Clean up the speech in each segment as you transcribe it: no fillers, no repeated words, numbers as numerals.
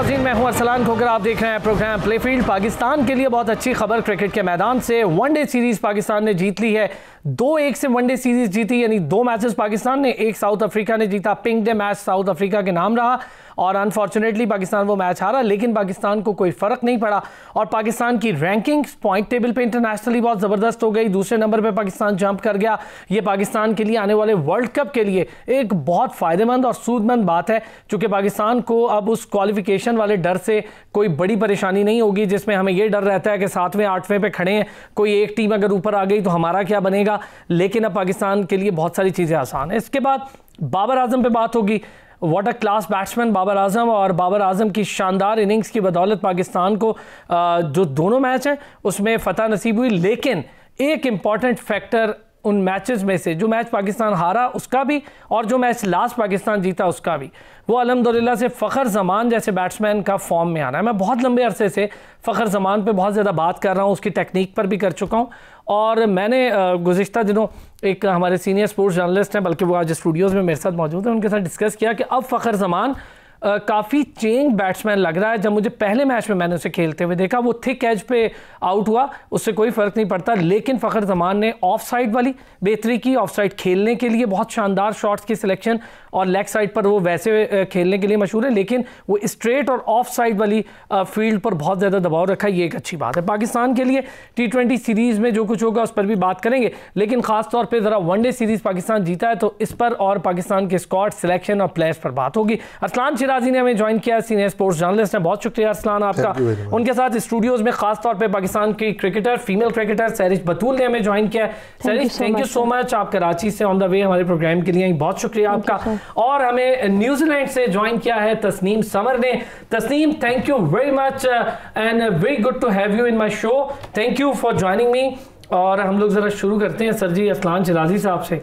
नाज़रीन, मैं हूं अरसलान खोकर, आप देख रहे हैं प्रोग्राम प्लेफील्ड। पाकिस्तान के लिए बहुत अच्छी खबर क्रिकेट के मैदान से। वनडे सीरीज पाकिस्तान ने जीत ली है। 2-1 से वनडे सीरीज जीती, यानी 2 मैचेस पाकिस्तान ने, 1 साउथ अफ्रीका ने जीता। Pink day match south Africa के नाम रहा और अनफॉर्चुनेटली पाकिस्तान वो मैच हारा, लेकिन पाकिस्तान को कोई फ़र्क नहीं पड़ा और पाकिस्तान की रैंकिंग पॉइंट टेबल पे इंटरनेशनली बहुत ज़बरदस्त हो गई। दूसरे नंबर पे पाकिस्तान जंप कर गया। ये पाकिस्तान के लिए आने वाले वर्ल्ड कप के लिए एक बहुत फ़ायदेमंद और सूदमंद बात है, क्योंकि पाकिस्तान को अब उस क्वालिफिकेशन वाले डर से कोई बड़ी परेशानी नहीं होगी, जिसमें हमें ये डर रहता है कि 7वें 8वें पे खड़े हैं, कोई एक टीम अगर ऊपर आ गई तो हमारा क्या बनेगा। लेकिन अब पाकिस्तान के लिए बहुत सारी चीज़ें आसान हैं। इसके बाद बाबर आजम पे बात होगी। What a class batsman Babar Azam, और बाबर आजम की शानदार इनिंग्स की बदौलत पाकिस्तान को जो दोनों मैच हैं उसमें फ़तह नसीब हुई। लेकिन एक इम्पॉर्टेंट फैक्टर उन मैचेस में से, जो मैच पाकिस्तान हारा उसका भी और जो मैच लास्ट पाकिस्तान जीता उसका भी, वो अल्हम्दुलिल्लाह से फ़खर जमान जैसे बैट्समैन का फॉर्म में आना है। मैं बहुत लंबे अरसे से फ़खर जमान पे बहुत ज़्यादा बात कर रहा हूँ, उसकी टेक्निक पर भी कर चुका हूँ। और मैंने गुज़िश्ता दिनों एक हमारे सीनियर स्पोर्ट्स जर्नलिस्ट हैं, बल्कि वो आज स्टूडियोज़ में मेरे साथ मौजूद हैं, उनके साथ डिस्कस किया कि अब फ़खर जमान काफ़ी चेंज बैट्समैन लग रहा है। जब मुझे पहले मैच में मैंने उसे खेलते हुए देखा, वो थिक एज पे आउट हुआ, उससे कोई फ़र्क नहीं पड़ता। लेकिन फ़खर जमान ने ऑफ साइड वाली बेहतरी की, ऑफ साइड खेलने के लिए बहुत शानदार शॉट्स की सिलेक्शन, और लेग साइड पर वो वैसे खेलने के लिए मशहूर है, लेकिन वो स्ट्रेट और ऑफ साइड वाली फील्ड पर बहुत ज़्यादा दबाव रखा। ये एक अच्छी बात है पाकिस्तान के लिए। T20 सीरीज़ में जो कुछ होगा उस पर भी बात करेंगे, लेकिन ख़ास तौर पे ज़रा वनडे सीरीज़ पाकिस्तान जीता है तो इस पर और पाकिस्तान के स्क्वाड सिलेक्शन और प्लेयर्स पर बात होगी। अरसलान शिराजी ने हमें ज्वाइन किया, सीनियर स्पोर्ट्स जर्नलिस्ट हैं। बहुत शुक्रिया अरसलान आपका। उनके साथ स्टूडियोज़ में ख़ास तौर पर पाकिस्तान की क्रिकेटर, फीमेल क्रिकेटर सैरिश बतूल ने हमें ज्वाइन किया। सैरिश, थैंक यू सो मच, आप कराची से ऑन द वे हमारे प्रोग्राम के लिए, बहुत शुक्रिया आपका। और हमें न्यूजीलैंड से ज्वाइन किया है तस्नीम समर ने। Tasneem, thank you very much and very good to have you in my show. Thank you for joining me. और हम लोग ज़रा शुरू करते हैं सर जी अरसलान शिराजी साहब से।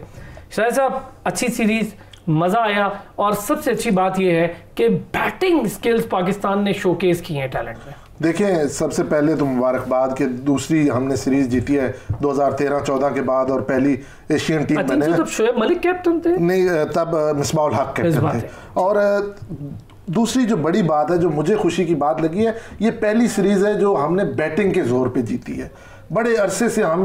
शिराजी साहब, अच्छी सीरीज़, मज़ा आया, और सबसे अच्छी बात यह है कि बैटिंग स्किल्स पाकिस्तान ने शोकेस किए हैं टैलेंट में। देखिए, सबसे पहले तो मुबारकबाद कि दूसरी हमने सीरीज जीती है 2013-14 के बाद, और पहली एशियन टीम बने। तब शोएब मलिक कैप्टन थे? नहीं, तब मिसबाउल हक कैप्टन थे। और दूसरी जो बड़ी बात है, जो मुझे खुशी की बात लगी है, ये पहली सीरीज है जो हमने बैटिंग के जोर पे जीती है। बड़े अरसे से हम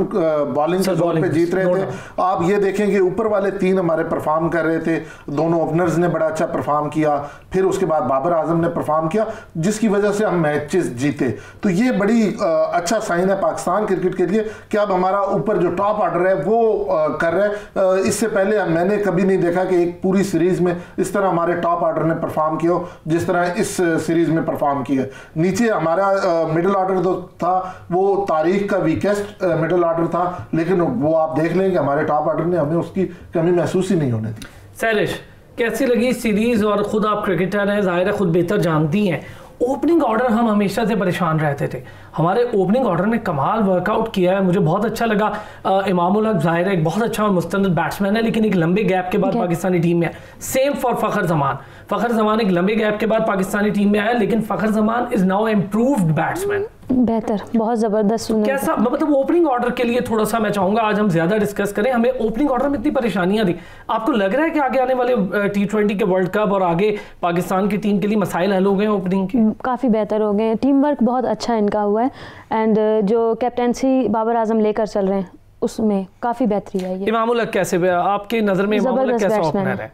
बॉलिंग के जोर पे जीत रहे थे। आप ये देखें कि ऊपर वाले 3 हमारे परफॉर्म कर रहे थे, दोनों ओपनर्स ने बड़ा अच्छा परफॉर्म किया, फिर उसके बाद बाबर आजम ने परफॉर्म किया, जिसकी वजह से हम मैचेस जीते। तो ये बड़ी अच्छा साइन है पाकिस्तान क्रिकेट के लिए कि अब हमारा ऊपर जो टॉप ऑर्डर है वो कर रहे हैं। इससे पहले मैंने कभी नहीं देखा कि एक पूरी सीरीज में इस तरह हमारे टॉप ऑर्डर ने परफॉर्म किया जिस तरह इस सीरीज में परफॉर्म किया। नीचे हमारा मिडिल ऑर्डर जो था वो तारीख का वीकेस्ट मिडिल ऑर्डर था, लेकिन वो आप देख लें कि हमारे टॉप ऑर्डर ने हमें उसकी कमी महसूस ही नहीं होने दी। सैरिश, कैसी लगी सीरीज? और खुद आप क्रिकेटर हैं, जाहिर है खुद बेहतर जानती हैं। ओपनिंग ऑर्डर हम हमेशा से परेशान रहते थे, हमारे ओपनिंग ऑर्डर ने कमाल वर्कआउट किया है, मुझे बहुत अच्छा लगा। इमामुल हक जाहिर है एक बहुत अच्छा और मुस्तंद बैट्समैन है, लेकिन एक लंबे गैप के बाद पाकिस्तानी टीम में है। Same for Fakhar Zaman. फ़खर जमान एक लंबे गैप के बाद पाकिस्तानी टीम में आया, लेकिन Fakhar Zaman is now improved batsman, बेहतर, बहुत ज़बरदस्त। कैसा, मतलब ओपनिंग ऑर्डर के लिए थोड़ा सा मैं चाहूँगा आज हम ज़्यादा डिस्कस करें। हमें ओपनिंग ऑर्डर में इतनी परेशानियाँ थी, आपको लग रहा है कि आगे आने वाले T20 के वर्ल्ड कप और आगे पाकिस्तान की टीम के लिए मसाइल हल हो गए ओपनिंग के? काफ़ी बेहतर हो गए, टीम वर्क बहुत अच्छा इनका हुआ है, एंड जो कैप्टेंसी बाबर आजम लेकर चल रहे हैं उसमें काफ़ी बेहतरी आई है। इमामुल हक कैसे, आपकी नज़र में इमामुल हक कैसा ओपनर है?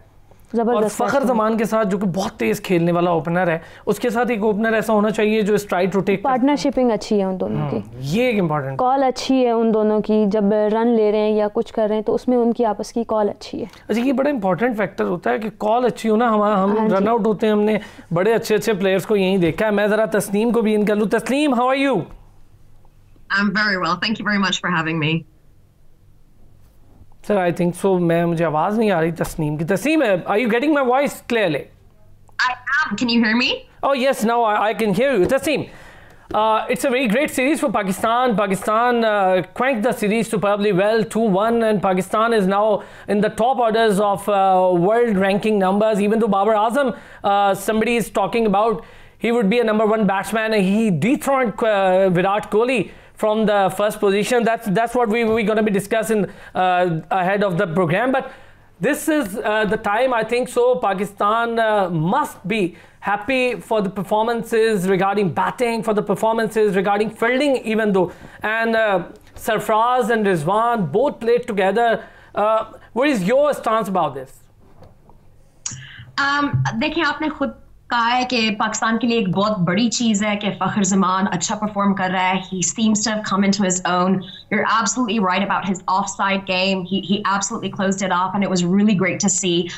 और फ़खर जमान के साथ जो कि बहुत तेज खेलने वाला ओपनर है, उसके साथ एक ओपनर ऐसा होना चाहिए जो स्ट्राइक रोटेट। पार्टनरशिपिंग अच्छी है उन दोनों की, ये एक इम्पॉर्टेंट कॉल अच्छी है उन दोनों की, जब रन ले रहे हैं या कुछ कर रहे हैं तो उसमें उनकी आपस की कॉल अच्छी है। अच्छा, ये बड़ा इंपॉर्टेंट फैक्टर होता है कि कॉल अच्छी हो ना। हम रन आउट होते हैं, हमने बड़े अच्छे अच्छे प्लेयर्स को यही देखा है। मैं ज़रा तस्नीम को भी इन कर लूँ। Tasneem, how are you? I am very well, thank you very much for having me. Sir, I think so मुझे आवाज़ नहीं आ रही तस्नीम की। Tasneem, are you getting my voice clearly? I am. Can you hear me? Oh yes, now I can hear you. Tasneem, it's a very great series for Pakistan. Pakistan cranked the series superbly well, 2-1, and Pakistan is now in the top orders of world ranking numbers. Even though Babar Azam, somebody is talking about he would be a #1 batsman, and he dethroned Virat Kohli from the first position. That's what we're going to be discussing ahead of the program. But this is the time, I think so, Pakistan must be happy for the performances regarding batting, for the performances regarding fielding even though. And Sarfraz and Rizwan both played together. What is your stance about this? देखिए, आपने खुद कहा है कि पाकिस्तान के लिए एक बहुत बड़ी चीज़ है कि फ़खर ज़मान अच्छा परफॉर्म कर रहा है. He seems to have come into his own. You're absolutely right about his offside game. He absolutely closed it off, and it was really great to see.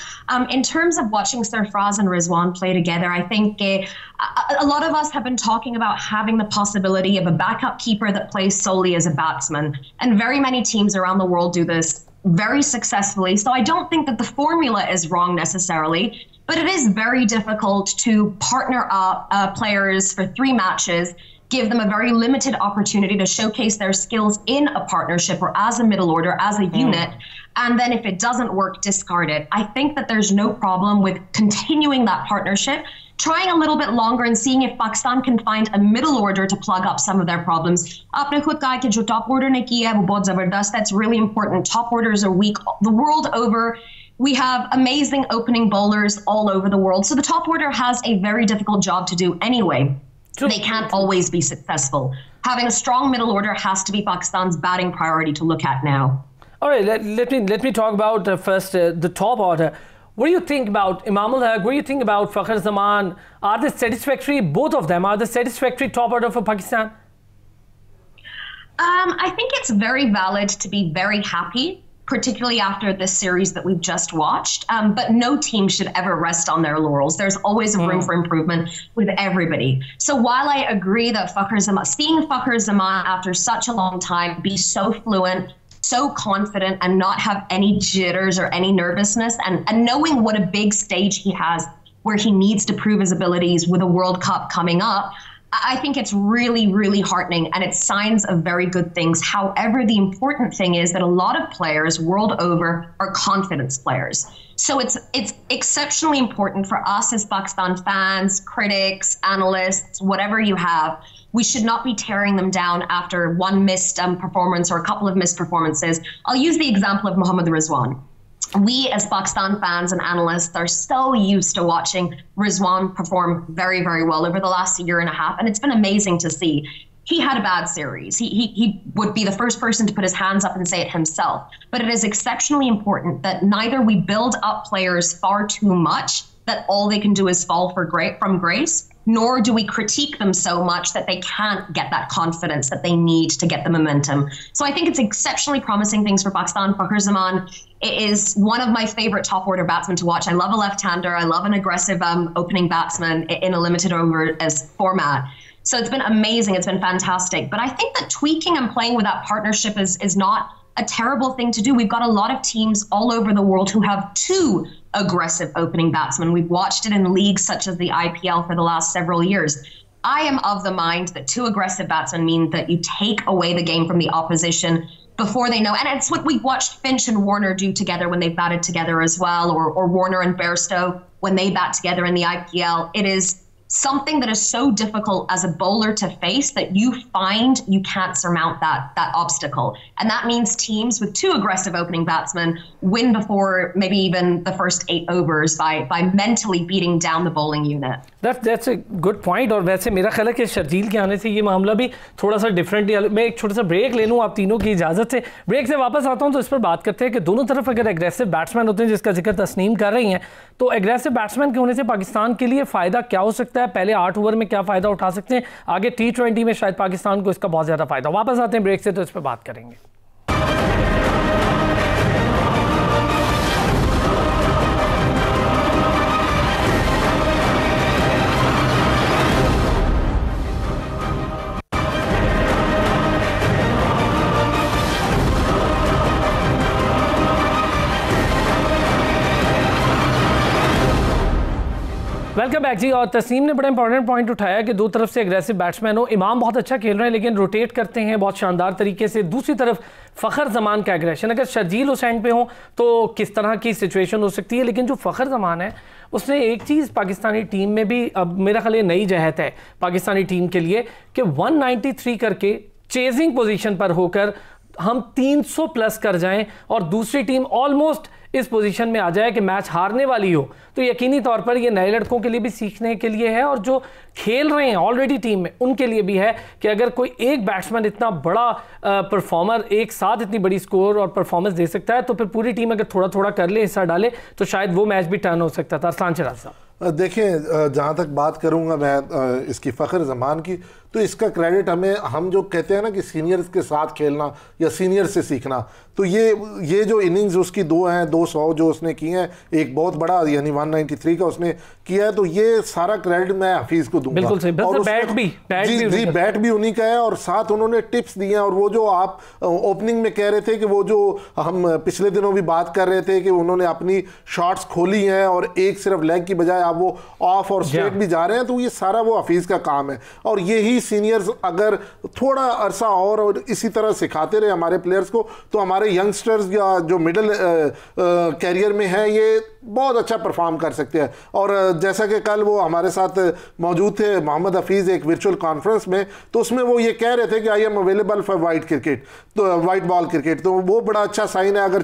In terms of watching Sarfraz and Rizwan play together, I think a lot of us have been talking about having the possibility of a backup keeper that plays solely as a batsman, and very many teams around the world do this very successfully. So I don't think that the formula is wrong necessarily. But it is very difficult to partner up players for 3 matches, give them a very limited opportunity to showcase their skills in a partnership or as a middle order, as a unit, and then if it doesn't work, discard it. I think that there's no problem with continuing that partnership, trying a little bit longer and seeing if Pakistan can find a middle order to plug up some of their problems. आपने खुद कहा कि जो top order ने किया है वो बहुत ज़बरदस्त. That's really important. Top orders are weak the world over. We have amazing opening bowlers all over the world. So the top order has a very difficult job to do anyway. They can't always be successful. Having a strong middle order has to be Pakistan's batting priority to look at now. All right, let me talk about first the top order. What do you think about Imam ul Haq? What do you think about Fakhar Zaman? Are they satisfactory? Both of them, are they satisfactory top order for Pakistan? I think it's very valid to be very happy, particularly after this series that we've just watched. But no team should ever rest on their laurels. There's always room for improvement with everybody. So while I agree that seeing Fakhar Zaman after such a long time be so fluent, so confident, and not have any jitters or any nervousness, and knowing what a big stage he has where he needs to prove his abilities with a World Cup coming up, I think it's really, really heartening, and it's signs of very good things. However, the important thing is that a lot of players world over are confidence players. So it's exceptionally important for us as Pakistan fans, critics, analysts, whatever you have. We should not be tearing them down after one missed performance or a couple of missed performances. I'll use the example of Mohammad Rizwan. We as Pakistan fans and analysts are so used to watching Rizwan perform very, very well over the last year and a half, and it's been amazing to see. He had a bad series. He would be the first person to put his hands up and say it himself. But it is exceptionally important that neither we build up players far too much that all they can do is fall from grace, nor do we critique them so much that they can't get that confidence that they need to get the momentum. So I think it's exceptionally promising things for Pakistan. Fakhar Zaman is one of my favorite top order batsmen to watch. I love a left-hander. I love an aggressive opening batsman in a limited over as format. So it's been amazing. It's been fantastic. But I think that tweaking and playing with that partnership is not a terrible thing to do. We've got a lot of teams all over the world who have 2 aggressive opening batsmen. We've watched it in leagues such as the IPL for the last several years. I am of the mind that 2 aggressive batsmen mean that you take away the game from the opposition before they know. And it's what we've watched Finch and Warner do together when they've batted together as well, or Warner and Bairstow when they bat together in the IPL. It is something that is so difficult as a bowler to face that you find you can't surmount that obstacle. And that means teams with 2 aggressive opening batsmen win before maybe even the first 8 overs by mentally beating down the bowling unit. That's a good point. और वैसे मेरा ख्याल है कि शर्जील के आने से ये मामला भी थोड़ा सा डिफरेंट है. मैं एक छोटा सा ब्रेक ले लूँ आप तीनों की इजाज़त से. ब्रेक से वापस आता हूँ तो इस पर बात करते हैं कि दोनों तरफ अगर एग्रेसिव बैट्समैन होते हैं, जिसका जिक्र तस्नीम कर रही हैं, तो एग्रेसिव बैट्समैन के होने से पाकिस्तान के लिए फ़ायदा क्या हो सकता है? पहले 8 ओवर में क्या फ़ायदा उठा सकते हैं? आगे T20 में शायद पाकिस्तान को इसका बहुत ज़्यादा फ़ायदा. वापस आते हैं ब्रेक से तो इस पर बात करेंगे. वेलकम बैक जी. और तस्नीम ने बड़ा इंपॉर्टेंट पॉइंट उठाया कि 2 तरफ से एग्रेसिव बैट्समैन हो. इमाम बहुत अच्छा खेल रहे हैं लेकिन रोटेट करते हैं बहुत शानदार तरीके से. दूसरी तरफ फ़खर ज़मान का एग्रेशन, अगर शर्जील उस एंड पे हो तो किस तरह की सिचुएशन हो सकती है. लेकिन जो फ़खर ज़मान है उसने एक चीज़ पाकिस्तानी टीम में भी, अब मेरा ख्याल नई जहत है पाकिस्तानी टीम के लिए कि 193 करके चेजिंग पोजीशन पर होकर हम 300 प्लस कर जाएं और दूसरी टीम ऑलमोस्ट इस पोजीशन में आ जाए कि मैच हारने वाली हो, तो यकीनी तौर पर ये नए लड़कों के लिए भी सीखने के लिए है और जो खेल रहे हैं ऑलरेडी टीम में उनके लिए भी है कि अगर कोई एक बैट्समैन इतना बड़ा परफॉर्मर एक साथ इतनी बड़ी स्कोर और परफॉर्मेंस दे सकता है तो फिर पूरी टीम अगर थोड़ा थोड़ा कर ले, हिस्सा डाले, तो शायद वो मैच भी टर्न हो सकता था। अरसलान चिराज साहब, देखें, जहाँ तक बात करूँगा मैं इसकी फ़ख्र ज़मान की, तो इसका क्रेडिट हम जो कहते हैं ना कि सीनियर्स के साथ खेलना या सीनियर से सीखना, तो ये जो इनिंग्स उसकी 2 हैं, 200 जो उसने किए हैं, एक बहुत बड़ा यानी 193 का उसने किया है, तो ये सारा क्रेडिट मैं हफीज़ को दूंगा। बिल्कुल सही। और बैट भी उन्हीं का है और साथ उन्होंने टिप्स दिए हैं। और वो जो आप ओपनिंग में कह रहे थे कि वो जो हम पिछले दिनों भी बात कर रहे थे कि उन्होंने अपनी शॉट्स खोली हैं और एक सिर्फ लेग की बजाय आप वो ऑफ और स्ट्रेट भी जा रहे हैं, तो ये सारा वो हफीज़ का काम है। और यही सीनियर्स अगर थोड़ा अरसा और इसी तरह सिखाते रहे हमारे प्लेयर्स को, तो हमारे यंगस्टर्स या जो मिडिल कैरियर में है ये बहुत अच्छा परफॉर्म कर सकते हैं। और जैसा कि कल वो हमारे साथ मौजूद थे मोहम्मद हफीज़ एक वर्चुअल कॉन्फ्रेंस में, तो उसमें वो ये कह रहे थे कि I am available for white cricket, तो वाइट बॉल क्रिकेट, तो वो बड़ा अच्छा साइन है। अगर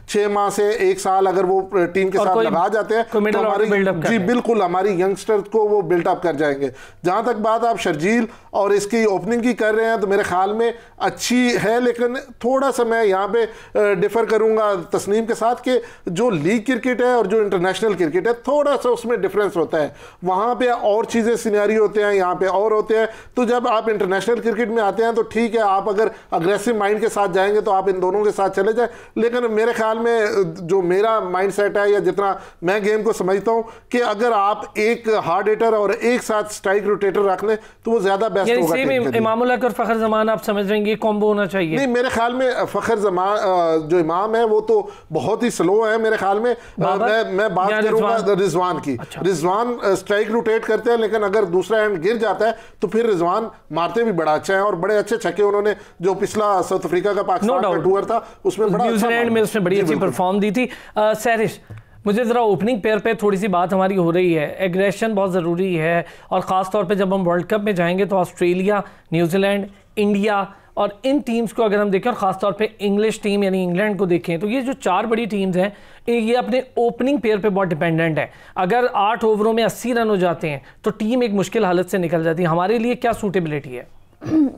6 माह से 1 साल अगर वो टीम के साथ लगा जाते हैं तो हमारी बिल्कुल हमारी यंगस्टर्स को वो बिल्डअप कर जाएंगे। जहां तक बात आप शर्जील और इसकी ओपनिंग की कर रहे हैं, तो मेरे ख्याल में अच्छी है, लेकिन थोड़ा सा मैं यहाँ पे डिफर करूंगा तस्नीम के साथ कि जो लीग क्रिकेट है और जो इंटरनेशनल क्रिकेट है थोड़ा सा उसमें डिफरेंस होता है। वहाँ पे और चीज़ें सिनेरियो होते हैं, यहाँ पे और होते हैं। तो जब आप इंटरनेशनल क्रिकेट में आते हैं तो ठीक है, आप अगर अग्रेसिव माइंड के साथ जाएंगे तो आप इन दोनों के साथ चले जाए, लेकिन मेरे ख्याल में जो मेरा माइंड सेट है या जितना मैं गेम को समझता हूँ कि अगर आप एक हार्ड हिटर और एक साथ स्ट्राइक रोटेटर रख लें तो वो ज़्यादा बेस्ट होगा। इमाम उल हक और फ़खर ज़मान आप समझ रहे हैं ये कॉम्बो होना चाहिए? नहीं, मेरे ख्याल में फ़खर ज़मान जो इमाम है वो तो बहुत ही स्लो है मेरे ख्याल में। मैं बात करूंगा रिजवान की। अच्छा। रिजवान स्ट्राइक रोटेट करते हैं, लेकिन अगर दूसरा एंड गिर जाता है तो फिर रिजवान मारते भी बड़ा अच्छा है और बड़े अच्छे छक्के उन्होंने जो पिछला साउथ अफ्रीका का पाकिस्तान का टूर था उसमें बड़ा न्यूजीलैंड में उसने बड़ी अच्छी परफॉर्म दी थी। सैरिश, मुझे ज़रा ओपनिंग पेयर पे थोड़ी सी बात हमारी हो रही है। एग्रेशन बहुत ज़रूरी है और ख़ास तौर पे जब हम वर्ल्ड कप में जाएंगे तो ऑस्ट्रेलिया, न्यूजीलैंड, इंडिया और इन टीम्स को अगर हम देखें और ख़ास तौर पे इंग्लिश टीम यानी इंग्लैंड को देखें तो ये जो 4 बड़ी टीम्स हैं ये अपने ओपनिंग पेयर पे बहुत डिपेंडेंट है। अगर 8 ओवरों में 80 रन हो जाते हैं तो टीम एक मुश्किल हालत से निकल जाती है। हमारे लिए क्या सूटेबिलिटी है?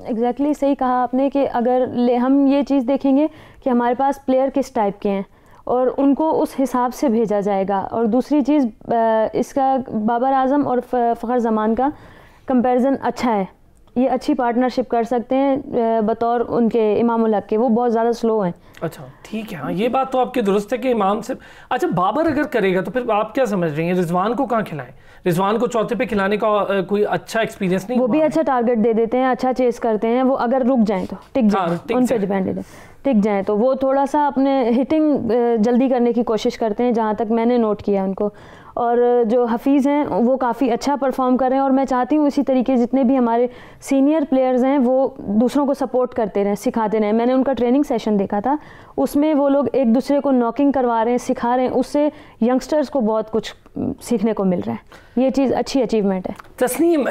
एग्जैक्टली सही कहा आपने कि अगर हम ये चीज़ देखेंगे कि हमारे पास प्लेयर किस टाइप के हैं और उनको उस हिसाब से भेजा जाएगा। और दूसरी चीज़ इसका बाबर आजम और फ़खर ज़मान का कंपैरिजन अच्छा है, ये अच्छी पार्टनरशिप कर सकते हैं बतौर उनके इमाम उल हक के, वो बहुत ज़्यादा स्लो हैं। अच्छा ठीक है, हाँ ये बात तो आपकी दुरुस्त है कि इमाम से अच्छा बाबर अगर करेगा तो फिर आप क्या समझ रही हैं रिजवान को कहाँ खिलाएं? रिजवान को चौथे पे खिलाने का कोई अच्छा एक्सपीरियंस नहीं? वो भी अच्छा टारगेट दे देते हैं, अच्छा चेस करते हैं, वो अगर रुक जाएं तो टिक जाएं, उन पे डिपेंडेड है, टिक जाएं तो वो थोड़ा सा अपने हिटिंग जल्दी करने की कोशिश करते हैं जहाँ तक मैंने नोट किया उनको। और जो हफीज़ हैं वो काफ़ी अच्छा परफॉर्म कर रहे हैं और मैं चाहती हूँ इसी तरीके जितने भी हमारे सीनियर प्लेयर्स हैं वो दूसरों को सपोर्ट करते रहें, सिखाते रहें। मैंने उनका ट्रेनिंग सेशन देखा था, उसमें वो लोग एक दूसरे को नॉकिंग करवा रहे हैं, सिखा रहे हैं, उससे यंगस्टर्स को बहुत कुछ सीखने को मिल रहा है। ये चीज़ अच्छी अचीवमेंट है। Tasneem,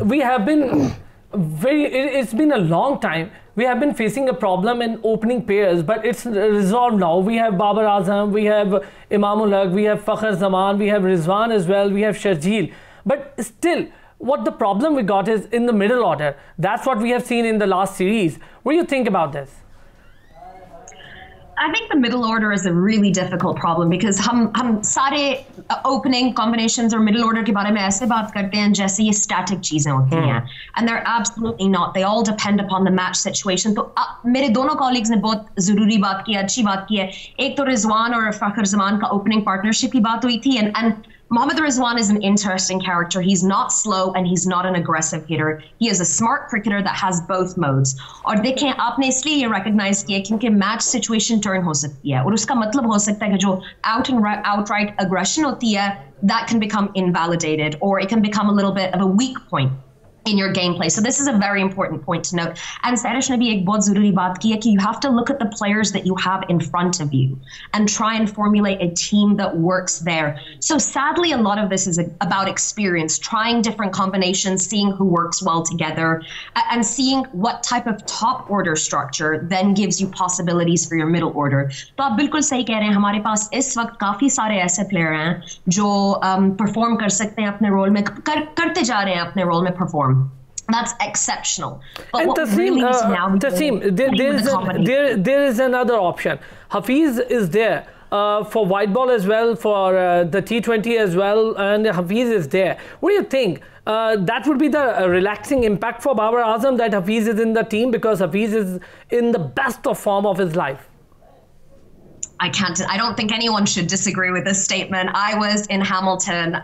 we have been it's been a long time. We have been facing a problem in opening pairs, but it's resolved now. We have Babar Azam, we have Imam ul Haq, we have Fakhar Zaman, we have Rizwan as well, we have Sharjeel. But still, what the problem we got is in the middle order. That's what we have seen in the last series. What do you think about this? I think the middle order is a really difficult problem because हम सारे opening combinations और middle order के बारे में ऐसे बात करते हैं जैसे ये static चीजें होती हैं, and they're absolutely not. They all depend upon the match situation. तो मेरे दोनों colleagues ने बहुत ज़रूरी बात की, अच्छी बात की है। एक तो रिजवान और फ़खर ज़मान का opening partnership की बात हुई थी, and Mohammad Rizwan is an interesting character. He's not slow and he's not an aggressive hitter. He is a smart cricketer that has both modes. और देखें आपने इसलिए ये recognize किया क्योंकि match situation turn हो सकती है और उसका मतलब हो सकता है कि जो outright aggression होती है that can become invalidated or it can become a little bit of a weak point. in your gameplay. So this is a very important point to note. And Sarish ne bhi ek bahut zaruri baat ki hai ki you have to look at the players that you have in front of you and try and formulate a team that works there. So sadly, a lot of this is about experience, trying different combinations, seeing who works well together, and seeing what type of top order structure then gives you possibilities for your middle order. तो आप बिल्कुल सही कह रहे हैं, हमारे पास इस वक्त काफी सारे ऐसे प्लेयर हैं जो परफॉर्म कर सकते हैं अपने रोल में, करते जा रहे हैं अपने रोल में perform. That's exceptional. But and what really is now there is another option. Hafiz is there for white ball as well, for the T20 as well, and Hafiz is there. What do you think? That would be the relaxing impact for Babar Azam that Hafiz is in the team, because Hafiz is in the best of form of his life. I don't think anyone should disagree with this statement. I was in Hamilton,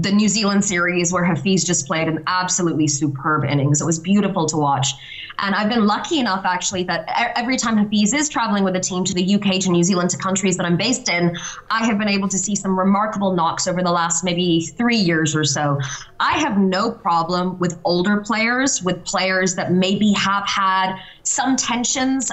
the New Zealand series where Hafiz just played an absolutely superb innings. It was beautiful to watch. And I've been lucky enough, actually, that every time Hafiz is traveling with a team to the UK, to New Zealand, to countries that I'm based in, I have been able to see some remarkable knocks over the last maybe 3 years or so. I have no problem with older players, with players that maybe have had some tensions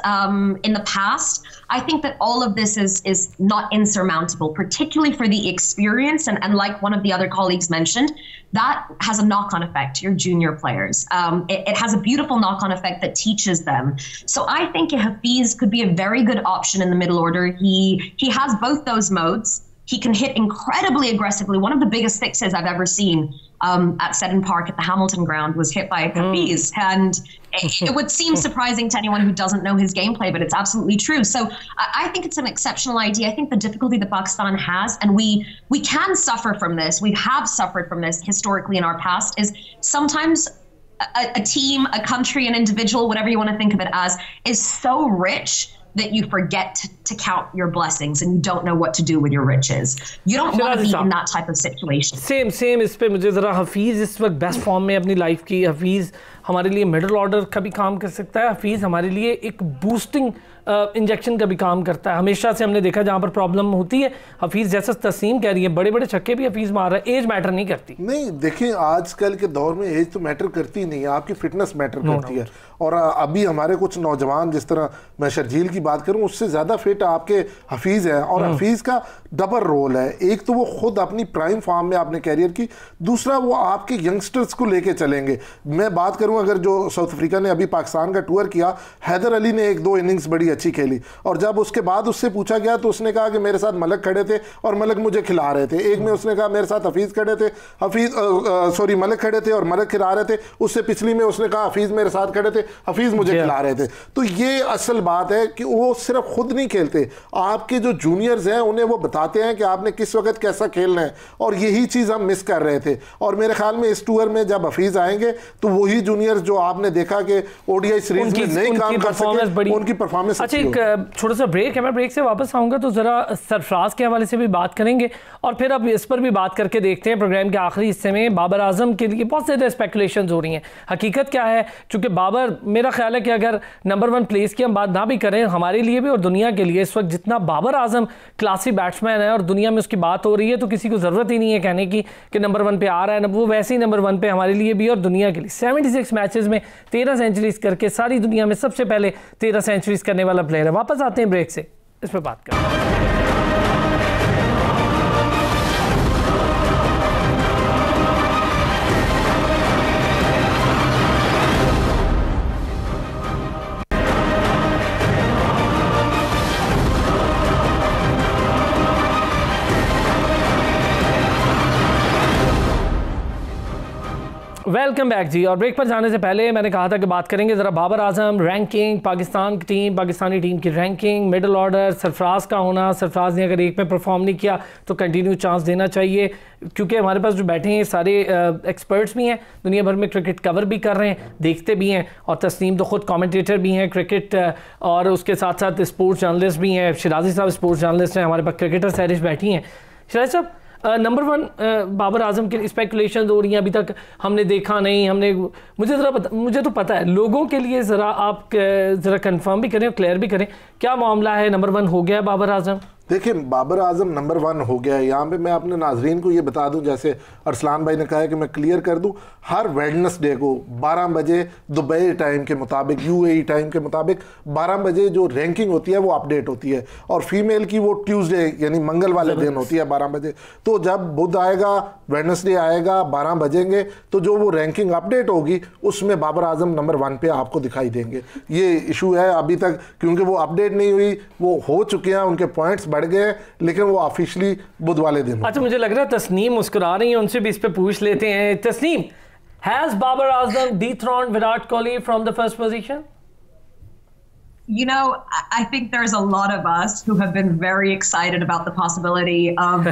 in the past. I think that all of this is not insurmountable, particularly for the experience. And like one of the other colleagues mentioned, that has a knock-on effect to your junior players. It has a beautiful knock-on effect that teaches them. So I think Hafiz could be a very good option in the middle order. He has both those modes. He can hit incredibly aggressively. One of the biggest sixes I've ever seen at Seddon Park at the Hamilton ground was hit by Hafiz. And it would seem surprising to anyone who doesn't know his gameplay, but it's absolutely true. So I think it's an exceptional idea. I think the difficulty that Pakistan has, and we can suffer from this, we have suffered from this historically in our past, is sometimes a team, a country, an individual, whatever you want to think of it as, is so rich that you forget to count your blessings and you don't know what to do with your riches. You don't want to be in that type of situation. Same इस पे मुझे ज़रा हफीज़ इस वक्त best form में अपनी life की. हफीज़ हमारे लिए मिडिल ऑर्डर का भी काम कर सकता है. हफीज़ हमारे लिए एक बूस्टिंग इंजेक्शन का भी काम करता है. हमेशा से हमने देखा जहाँ पर प्रॉब्लम होती है, हफीज़ जैसा तस्नीम कह रही है, बड़े बड़े छक्के भी हफीज़ मार रहा है. एज मैटर नहीं करती. नहीं, देखिए आजकल के दौर में एज तो मैटर करती नहीं है, आपकी फिटनेस मैटर करती है. और अभी हमारे कुछ नौजवान, जिस तरह मैं शर्जील की बात करूं, उससे ज़्यादा फिट आपके हफीज़ है. और हफीज़ का डबल रोल है. एक तो वो खुद अपनी प्राइम फॉर्म में आपने कैरियर की, दूसरा वो आपके यंगस्टर्स को लेके चलेंगे. मैं बात करूं अगर जो साउथ अफ्रीका ने अभी पाकिस्तान का टूर किया, हैदर अली ने 1-2 इनिंग्स बड़ी अच्छी खेली, और जब उसके बाद उससे पूछा गया तो उसने कहा कि मेरे साथ मलक खड़े थे और मलक मुझे खिला रहे थे. एक में उसने कहा मेरे साथ हफीज़ खड़े थे, मलक खड़े थे और मलक खिला रहे थे. उससे पिछली में उसने कहा हफीज़ मेरे साथ खड़े थे, हफीज़ मुझे खिला रहे थे. तो ये असल बात है कि वो सिर्फ खुद नहीं खेलते, आपके जो जूनियर्स हैं उन्हें वो बताते हैं कि आपने किस वक्त कैसा खेलना है. और यही चीज़ हम मिस कर रहे थे. और मेरे ख्याल में इस टूर में जब हफीज़ आएंगे तो वही जूनियर्स जो आपने देखा कि ओडीआई सीरीज में नए काम कर सके, उनकी परफॉर्मेंस. अच्छा, एक छोटा सा ब्रेक है, मैं ब्रेक से वापस आऊँगा तो ज़रा सरफराज के हवाले से भी बात करेंगे और फिर अब इस पर भी बात करके देखते हैं. प्रोग्राम के आखिरी हिस्से में बाबर आजम के लिए बहुत ज़्यादा स्पेकुलेशंस हो रही हैं. हकीकत क्या है, चूँकि बाबर, मेरा ख्याल है कि अगर नंबर 1 प्लेस की हम बात ना भी करें, हमारे लिए भी और दुनिया के लिए इस वक्त जितना बाबर आजम क्लासी बैट्समैन है और दुनिया में उसकी बात हो रही है, तो किसी को ज़रूरत ही नहीं है कहने की कि नंबर 1 पे आ रहा है. वो वैसे ही नंबर 1 पे हमारे लिए भी और दुनिया के लिए. 76 मैचेस में 13 सेंचुरीज करके सारी दुनिया में सबसे पहले 13 सेंचुरीज करने वाला प्लेयर है. वापस आते हैं ब्रेक से, इस पर बात करें. वेलकम बैक जी. और ब्रेक पर जाने से पहले मैंने कहा था कि बात करेंगे ज़रा बाबर आजम, रैंकिंग, पाकिस्तान की टीम, पाकिस्तानी टीम की रैंकिंग, मिडिल ऑर्डर, सरफराज का होना. सरफराज ने अगर एक में परफॉर्म नहीं किया तो कंटिन्यू चांस देना चाहिए, क्योंकि हमारे पास जो बैठे हैं सारे एक्सपर्ट्स भी हैं, दुनिया भर में क्रिकेट कवर भी कर रहे हैं, देखते भी हैं. और तस्नीम तो ख़ुद कमेंटेटर भी हैं क्रिकेट, और उसके साथ साथ स्पोर्ट्स जर्नलिस्ट भी हैं. शिराजी साहब स्पोर्ट्स जर्नलिस्ट हैं. हमारे पास क्रिकेटर सैरिश बैठी हैं. शिराजी साहब, नंबर 1 बाबर आजम की स्पेकुलेशन हो रही हैं, अभी तक हमने देखा नहीं. मुझे तो पता है, लोगों के लिए ज़रा आप ज़रा कंफर्म भी करें और क्लियर भी करें, क्या मामला है? नंबर 1 हो गया बाबर आजम? देखिए बाबर आजम नंबर 1 हो गया है। यहाँ पे मैं अपने नाजरीन को ये बता दूं, जैसे अरसलान भाई ने कहा है कि मैं क्लियर कर दूं, हर वेडनेसडे को 12 बजे दुबई टाइम के मुताबिक, यूएई टाइम के मुताबिक 12 बजे जो रैंकिंग होती है वो अपडेट होती है, और फीमेल की वो ट्यूसडे यानी मंगल वाले दिन होती है 12 बजे। तो जब बुध आएगा, वेडनेसडे आएगा, 12 बजेंगे, तो जो वो रैंकिंग अपडेट होगी उसमें बाबर आजम नंबर 1 पे आपको दिखाई देंगे। ये इशू है अभी तक, क्योंकि वो अपडेट नहीं हुई, वो हो चुके हैं, उनके पॉइंट्स बढ़ गए, लेकिन वो ऑफिशियली बुध वाले दिन। अच्छा, मुझे लग रहा है तस्नीम मुस्कुरा रही है, उनसे भी इस पे पूछ लेते हैं। Tasneem, has Babar Azam dethroned Virat Kohli from the first position? You know, I think there's a lot of us who have been very excited about the possibility of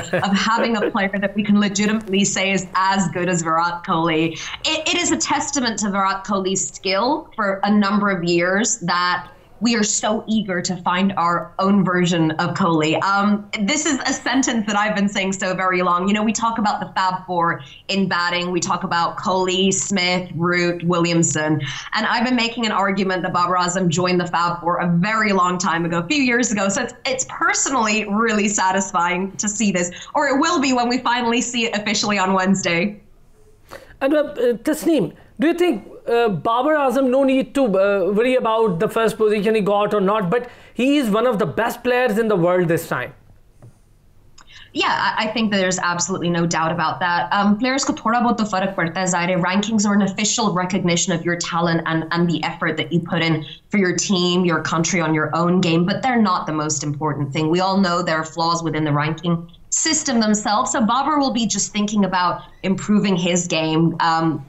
having a player that we can legitimately say is as good as Virat Kohli. It is a testament to Virat Kohli's skill for a number of years that we are so eager to find our own version of Kohli. This is a sentence that I've been saying so very long. You know, we talk about the Fab Four in batting. We talk about Kohli, Smith, Root, Williamson. And I've been making an argument that Babar Azam joined the Fab Four a very long time ago, a few years ago. So it's personally really satisfying to see this. Or it will be when we finally see it officially on Wednesday. And Tasneem, do you think Babar Azam, no need to worry about the first position he got or not, but he is one of the best players in the world this time? Yeah, I think that there's absolutely no doubt about that. Players ko thoda bahut to farak padta hai. Zahir, rankings are an official recognition of your talent and the effort that you put in for your team, your country, on your own game, but they're not the most important thing. We all know there are flaws within the ranking system themselves. So Babar will be just thinking about improving his game,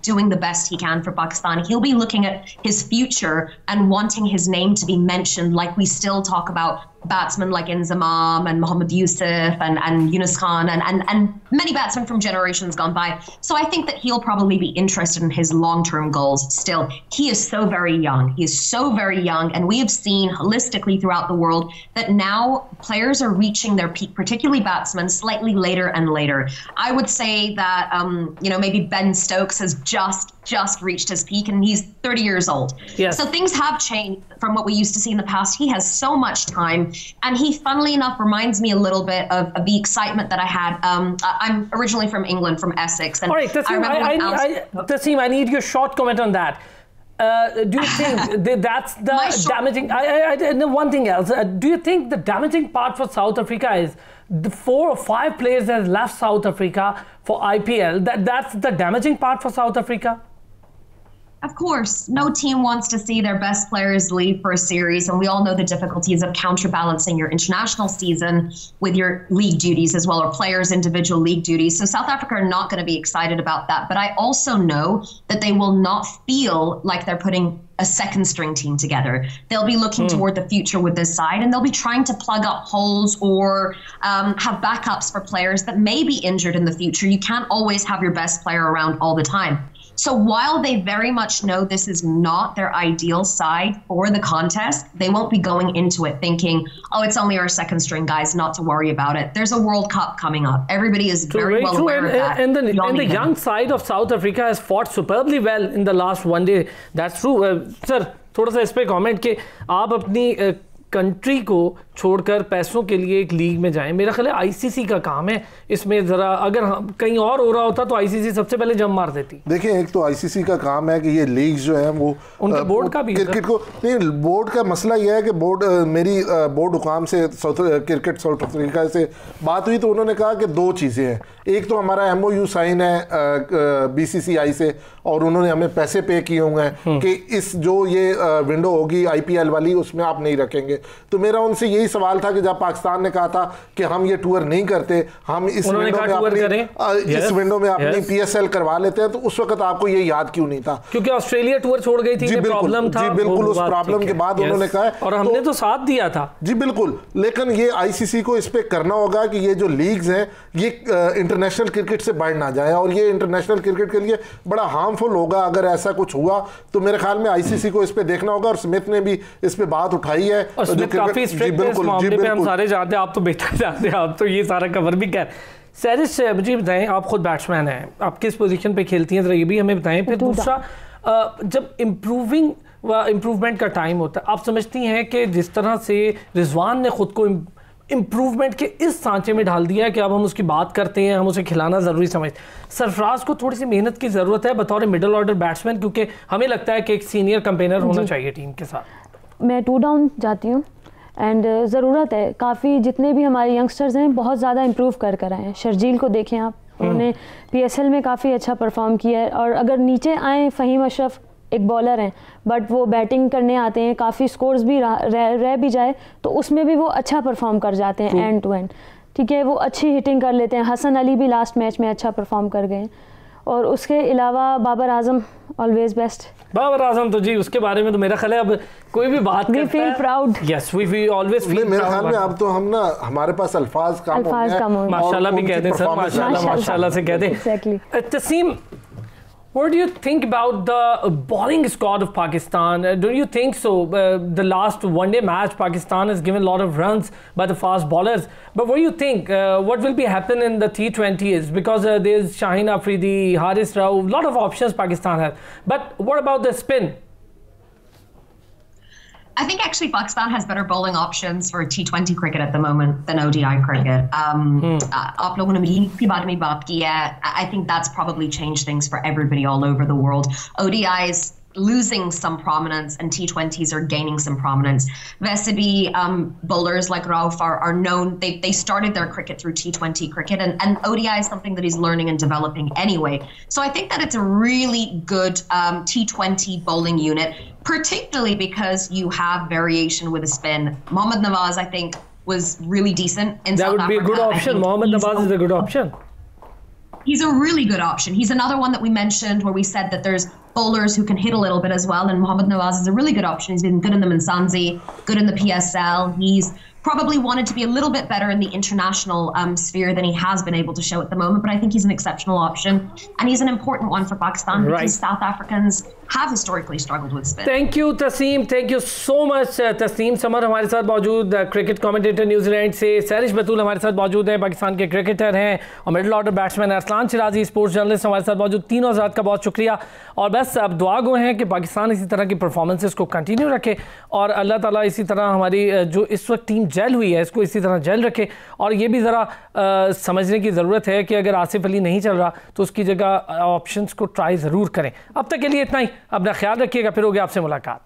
doing the best he can for Pakistan. He'll be looking at his future and wanting his name to be mentioned, like we still talk about batsmen like Inzamam and Mohammad Yusuf and Yunus Khan and many batsmen from generations gone by. So I think that he'll probably be interested in his long-term goals still. He is so very young. He is so very young. And we have seen holistically throughout the world that now players are reaching their peak, particularly batsmen, slightly later and later. I would say that, you know, maybe Ben Stokes has just reached his peak and he's 30 years old. Yes. So things have changed from what we used to see in the past. He has so much time. And he, funnily enough, reminds me a little bit of the excitement that I had. I'm originally from England, from Essex. And all right, Tasneem, I need your short comment on that. Do you think that's the damaging... one thing else. Do you think the damaging part for South Africa is the 4 or 5 players that left South Africa for IPL? That's the damaging part for South Africa? Of course, no team wants to see their best players leave for a series, and we all know the difficulties of counterbalancing your international season with your league duties as well, or players' individual league duties. So South Africa are not going to be excited about that. But I also know that they will not feel like they're putting a second string team together. They'll be looking toward the future with this side, and they'll be trying to plug up holes or have backups for players that may be injured in the future. You can't always have your best player around all the time. So while they very much know this is not their ideal side for the contest, they won't be going into it thinking, oh, it's only our second string guys, not to worry about it. There's a World Cup coming up. Everybody is very well aware of that. And the young side of South Africa has fought superbly well in the last one day. That's true. Sir, थोड़ा सा इस पे comment कि आप अपनी country को छोड़कर पैसों के लिए एक लीग में जाएं। मेरा ख्याल है आईसीसी का काम है इसमें, ज़रा अगर कहीं और हो रहा होता तो आईसीसी सबसे पहले जम मार देती। देखिए, एक तो आईसीसी का काम है कि ये लीग्स जो है वो उनका बोर्ड का भी क्रिकेट को नहीं, बोर्ड का मसला ये है कि मेरी बोर्ड हुकाम से क्रिकेट साउथ अफ्रीका से बात हुई तो उन्होंने कहा कि 2 चीज़ें हैं। एक तो हमारा MOU साइन है BCCI से, और उन्होंने हमें पैसे पे किए हुए हैं कि इस जो ये विंडो होगी IPL वाली उसमें आप नहीं रखेंगे। तो मेरा उनसे यही सवाल था कि जब पाकिस्तान ने कहा था कि हम ये टूर नहीं करते, हम इस विंडो में अपनी PSL करवा लेते हैं, तो उस वक्त आपको ये याद क्यों नहीं था? क्योंकि ऑस्ट्रेलिया टूर छोड़ गई थी, प्रॉब्लम था। जी बिल्कुल, उस प्रॉब्लम के बाद उन्होंने कहा, और हमने तो साथ दिया था। जी बिल्कुल, लेकिन ये ICC को इस पे करना होगा कि ये जो लीग्स हैं ये इंटरनेशनल क्रिकेट से बढ़ ना जाए, और ये इंटरनेशनल क्रिकेट के लिए बड़ा हार्मफुल होगा अगर ऐसा कुछ हुआ। तो मेरे ख्याल में ICC को इस पे देखना होगा, और स्मिथ ने भी इस पे बात उठाई है। काफी स्ट्रिक्ट है इस मामले पे, हम सारे जानते हैं, आप तो बेहतर जानते हैं, आप तो ये सारा कवर भी कर। सैरिश, मुझे बताएं, आप खुद बैट्समैन हैं, आप किस पोजीशन पे खेलती हैं, जरा ये भी हमें बताएं। फिर दूसरा, जब इम्प्रूवमेंट का टाइम होता है, आप समझती हैं कि जिस तरह से रिजवान ने खुद को इम्प्रूवमेंट के इस सांचे में ढाल दिया है कि अब हम उसकी बात करते हैं, हम उसे खिलाना ज़रूरी समझते हैं। सरफराज को थोड़ी सी मेहनत की ज़रूरत है बतौर मिडिल ऑर्डर बैट्समैन, क्योंकि हमें लगता है कि एक सीनियर कंपेनर होना चाहिए टीम के साथ। मैं 2 डाउन जाती हूँ एंड ज़रूरत है काफ़ी, जितने भी हमारे यंगस्टर्स हैं बहुत ज़्यादा इम्प्रूव कर आए हैं। शर्जील को देखें आप, उन्होंने PSL में काफ़ी अच्छा परफॉर्म किया है। और अगर नीचे आए, फ़हीम अशरफ एक बॉलर हैं बट वो बैटिंग करने आते हैं, काफ़ी स्कोर्स भी रह भी जाए तो उसमें भी वो अच्छा परफॉर्म कर जाते हैं एंड टू एंड, ठीक है, वो अच्छी हिटिंग कर लेते हैं। हसन अली भी लास्ट मैच में अच्छा परफॉर्म कर गए। और उसके अलावा बाबर आजम ऑलवेज बेस्ट। बाबर आजम तो जी उसके बारे में तो मेरा ख्याल है अब कोई भी बात करता है, we feel proud. Yes, we always feel. मेरे ख्याल में अब तो हम ना, हमारे पास अल्फाज कम हो गए, माशाल्लाह भी कहते हैं सर, माशाल्लाह से कहते हैं। Tasneem, what do you think about the bowling squad of Pakistan? Do you think so? The last one-day match, Pakistan has given a lot of runs by the fast bowlers. But what do you think? What will be happen in the T20s? Because there's Shaheen Afridi, Haris Rauf, a lot of options Pakistan has. But what about the spin? I think actually Pakistan has better bowling options for T20 cricket at the moment than ODI cricket. आप लोगों ने league के बारे में बात की है. I think that's probably changed things for everybody all over the world. ODIs losing some prominence and T20s are gaining some prominence. वैसे भी bowlers like Rauf are known. They started their cricket through T20 cricket, and ODI is something that he's learning and developing anyway. So I think that it's a really good T20 bowling unit, particularly because you have variation with a spin. Mohammad Nawaz, I think, was really decent in South Africa. That would be a good option. Mohammad Nawaz is a good option. He's a really good option. He's another one that we mentioned where we said that there's bowlers who can hit a little bit as well, and Mohammad Nawaz is a really good option. He's been good in the Msanzi, good in the PSL. He's probably wanted to be a little bit better in the international sphere than he has been able to show at the moment, but I think he's an exceptional option, and he's an important one for Pakistan because South Africans have historically struggled with spin. Thank you Taseem, thank you so much Taseem summer हमारे साथ मौजूद, cricket commentator New Zealand से। सैरिश बतूल हमारे साथ मौजूद है, पाकिस्तान के cricketer हैं, और middle order batsman Arsalan Shirazi sports journalist हमारे साथ मौजूद। तीनों हज़रात का बहुत शुक्रिया, और बस अब दुआ गो हैं कि पाकिस्तान इसी तरह की परफॉर्मेंसेस को कंटिन्यू रखे, और अल्लाह ताला इसी तरह हमारी जो इस वक्त टीम जेल हुई है इसको इसी तरह जेल रखे। और ये भी ज़रा समझने की ज़रूरत है कि अगर आसिफ अली नहीं चल रहा तो उसकी जगह ऑप्शंस को ट्राई ज़रूर करें। अब तक के लिए इतना ही, अपना ख्याल रखिएगा, फिर होगी आपसे मुलाकात।